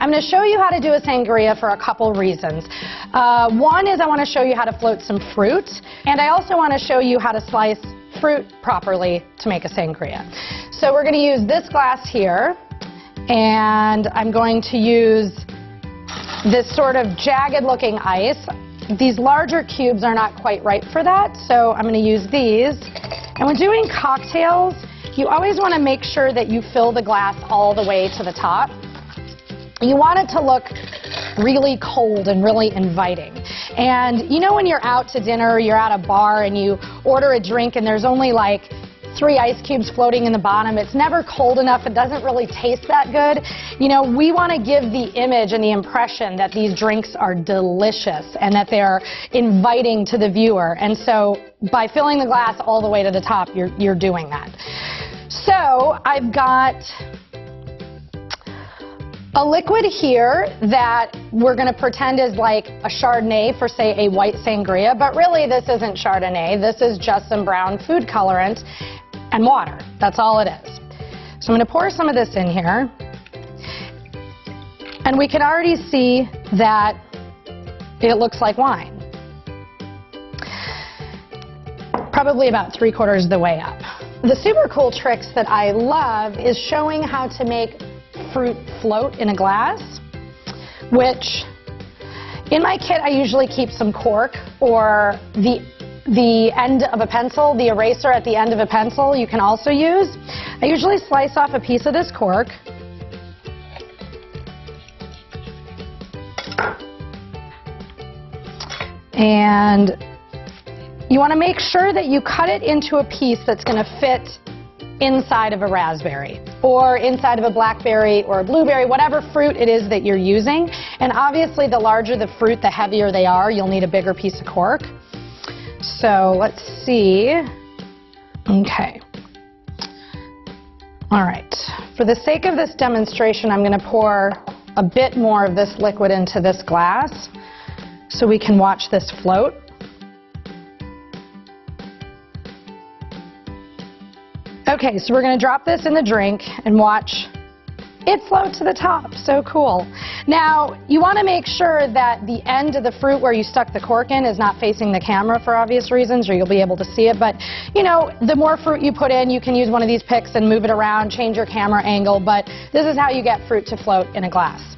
I'm going to show you how to do a sangria for a couple reasons. One is I want to show you how to float some fruit, and I also want to show you how to slice fruit properly to make a sangria. So we're going to use this glass here, and I'm going to use this sort of jagged looking ice. These larger cubes are not quite right for that, so I'm going to use these. And when doing cocktails, you always want to make sure that you fill the glass all the way to the top. You want it to look really cold and really inviting. And you know when you're out to dinner, you're at a bar and you order a drink and there's only like 3 ice cubes floating in the bottom. It's never cold enough. It doesn't really taste that good. You know, we want to give the image and the impression that these drinks are delicious and that they're inviting to the viewer. And so by filling the glass all the way to the top, you're doing that. So I've got a liquid here that we're going to pretend is like a Chardonnay for, say, a white sangria, but really this isn't Chardonnay. This is just some brown food colorant and water. That's all it is. So I'm going to pour some of this in here, and we can already see that it looks like wine. Probably about 3/4 of the way up. The super cool tricks that I love is showing how to make fruit float in a glass, which in my kit I usually keep some cork or the end of a pencil, the eraser at the end of a pencil you can also use. I usually slice off a piece of this cork. And you want to make sure that you cut it into a piece that's going to fit inside of a raspberry or inside of a blackberry or a blueberry, whatever fruit it is that you're using. And obviously the larger the fruit, the heavier they are. You'll need a bigger piece of cork. So let's see. Okay. All right. For the sake of this demonstration, I'm going to pour a bit more of this liquid into this glass so we can watch this float. Okay, so we're going to drop this in the drink and watch it float to the top. So cool. Now, you want to make sure that the end of the fruit where you stuck the cork in is not facing the camera for obvious reasons, or you'll be able to see it. But, you know, the more fruit you put in, you can use one of these picks and move it around, change your camera angle. But this is how you get fruit to float in a glass.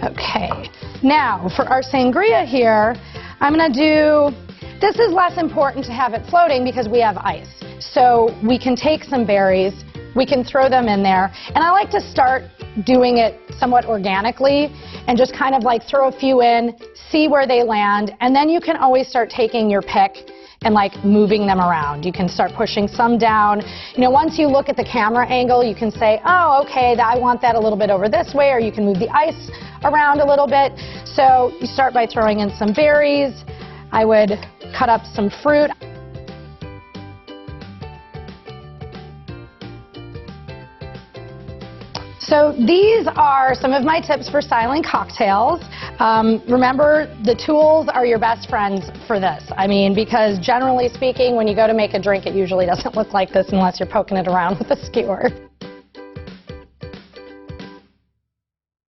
Okay. Now, for our sangria here, I'm going to do, this is less important to have it floating because we have ice. So we can take some berries, we can throw them in there, and I like to start doing it somewhat organically and just kind of like throw a few in, see where they land, and then you can always start taking your pick and like moving them around. You can start pushing some down. You know, once you look at the camera angle, you can say, oh, okay, I want that a little bit over this way, or you can move the ice around a little bit. So you start by throwing in some berries. I would cut up some fruit. So these are some of my tips for styling cocktails. Remember, the tools are your best friends for this. I mean, because generally speaking, when you go to make a drink, it usually doesn't look like this unless you're poking it around with a skewer.